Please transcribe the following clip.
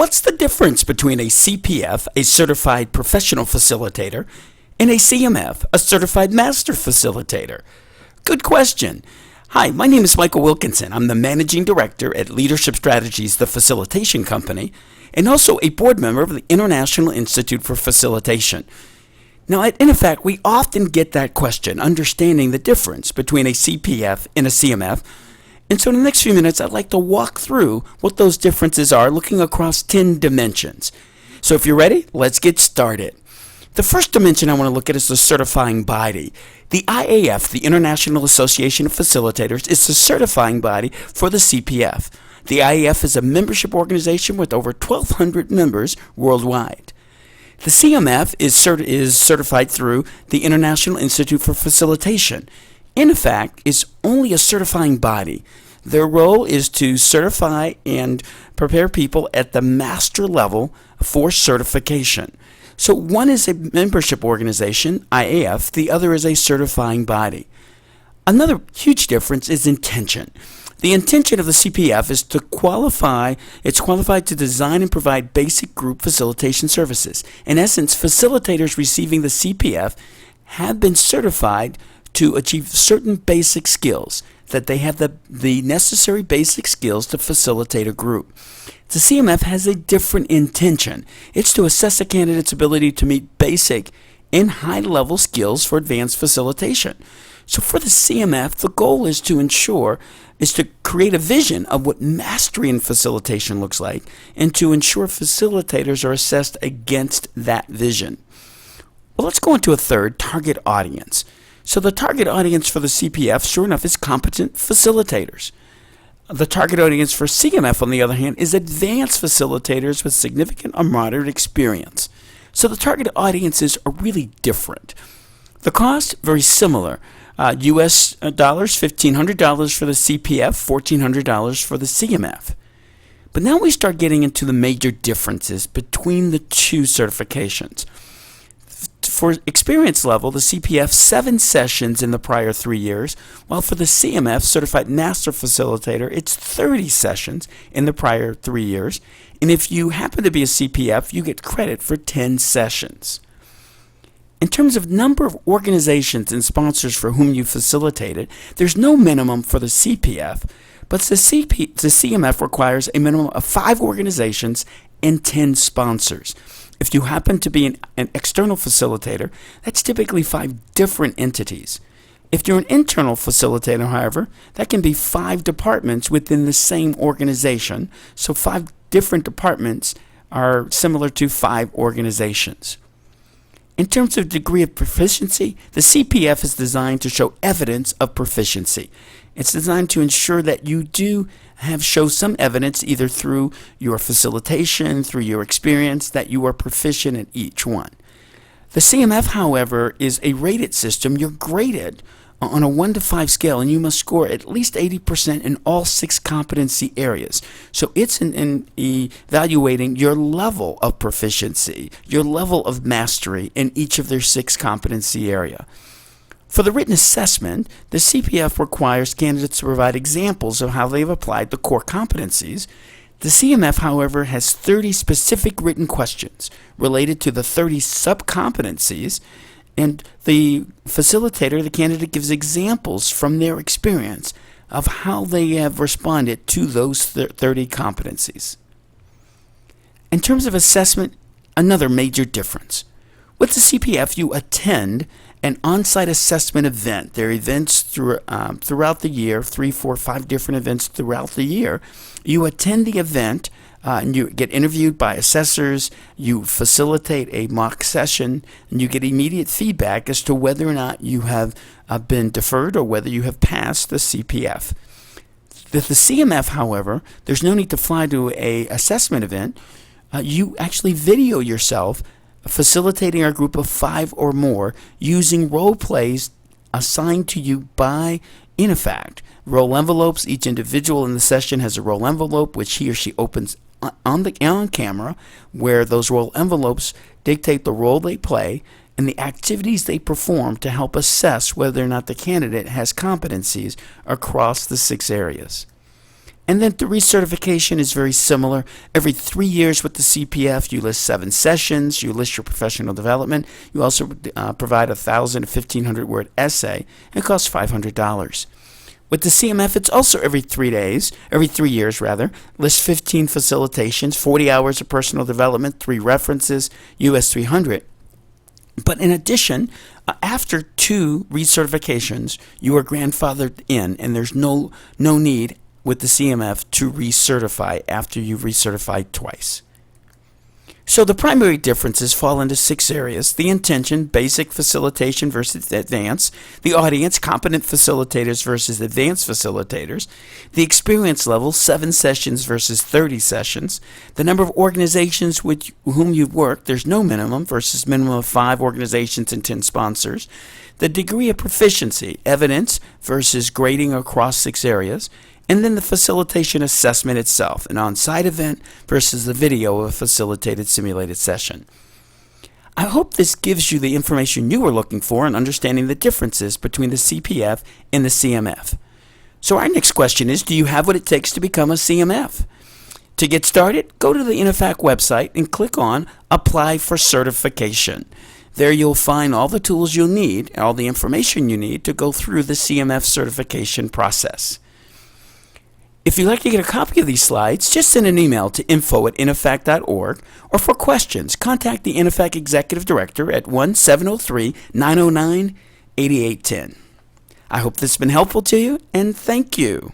What's the difference between a CPF, a Certified Professional Facilitator, and a CMF, a Certified Master Facilitator? Good question. Hi, my name is Michael Wilkinson. I'm the Managing Director at Leadership Strategies, the facilitation company, and also a board member of the International Institute for Facilitation. Now, at INEFAC, we often get that question, understanding the difference between a CPF and a CMF. And so in the next few minutes, I'd like to walk through what those differences are, looking across 10 dimensions. So if you're ready, let's get started. The first dimension I want to look at is the certifying body. The IAF, the International Association of Facilitators, is the certifying body for the CPF. The IAF is a membership organization with over 1,200 members worldwide. The CMF is certified through the International Institute for Facilitation. INEFAC is only a certifying body. Their role is to certify and prepare people at the master level for certification. So one is a membership organization, IAF, the other is a certifying body. Another huge difference is intention. The intention of the CPF is to qualify, it's qualified to design and provide basic group facilitation services. In essence, facilitators receiving the CPF have been certified to achieve certain basic skills, that they have the necessary basic skills to facilitate a group. The CMF has a different intention. It's to assess a candidate's ability to meet basic and high-level skills for advanced facilitation. So for the CMF, the goal is to create a vision of what mastery in facilitation looks like and to ensure facilitators are assessed against that vision. Well, let's go into a third, target audience. So the target audience for the CPF, sure enough, is competent facilitators. The target audience for CMF, on the other hand, is advanced facilitators with significant or moderate experience. So the target audiences are really different. The cost, very similar. US dollars, $1,500 for the CPF, $1,400 for the CMF. But now we start getting into the major differences between the two certifications. For experience level, the CPF 7 sessions in the prior 3 years, while for the CMF, Certified Master Facilitator, it's 30 sessions in the prior 3 years. And if you happen to be a CPF, you get credit for 10 sessions. In terms of number of organizations and sponsors for whom you facilitated, there's no minimum for the CPF, but the CMF requires a minimum of 5 organizations and 10 sponsors. If you happen to be an external facilitator, that's typically 5 different entities. If you're an internal facilitator, however, that can be 5 departments within the same organization. So 5 different departments are similar to 5 organizations. In terms of degree of proficiency, the CPF is designed to show evidence of proficiency. It's designed to ensure that you do show some evidence, either through your facilitation, through your experience, that you are proficient in each one. The CMF, however, is a rated system. You're graded on a 1 to 5 scale, and you must score at least 80% in all 6 competency areas. So it's in evaluating your level of proficiency, your level of mastery in each of their 6 competency area. For the written assessment, the CPF requires candidates to provide examples of how they've applied the core competencies. The CMF, however, has 30 specific written questions related to the 30 sub-competencies, and the facilitator, the candidate, gives examples from their experience of how they have responded to those 30 competencies. In terms of assessment, another major difference. With the CPF, you attend an on-site assessment event. There are events throughout the year, 3, 4, 5 different events throughout the year. You attend the event and you get interviewed by assessors, you facilitate a mock session, and you get immediate feedback as to whether or not you have been deferred or whether you have passed the CPF. The CMF, however, there's no need to fly to an assessment event. You actually video yourself facilitating a group of 5 or more using role plays assigned to you by INEFAC. Role envelopes, each individual in the session has a role envelope which he or she opens on camera, where those role envelopes dictate the role they play and the activities they perform to help assess whether or not the candidate has competencies across the 6 areas. And then the recertification is very similar. Every 3 years with the CPF, you list 7 sessions, you list your professional development. You also provide a 1,000 to 1,500 word essay, and it costs $500. With the CMF, it's also every 3 years rather. List 15 facilitations, 40 hours of personal development, 3 references, US 300. But in addition, after 2 recertifications, you are grandfathered in, and there's no need with the CMF to recertify after you've recertified twice. So the primary differences fall into 6 areas: the intention, basic facilitation versus advanced; the audience, competent facilitators versus advanced facilitators; the experience level, 7 sessions versus 30 sessions; the number of organizations with whom you've worked, there's no minimum versus minimum of 5 organizations and 10 sponsors; the degree of proficiency, evidence versus grading across 6 areas; and then the facilitation assessment itself, an on-site event versus the video of a facilitated simulated session. I hope this gives you the information you were looking for in understanding the differences between the CPF and the CMF. So our next question is, do you have what it takes to become a CMF? To get started, go to the INAFAC website and click on Apply for Certification. There you'll find all the tools you'll need, all the information you need to go through the CMF certification process. If you'd like to get a copy of these slides, just send an email to info@inafac.org, or for questions, contact the INAFAC Executive Director at 1-703-909-8810. I hope this has been helpful to you, and thank you.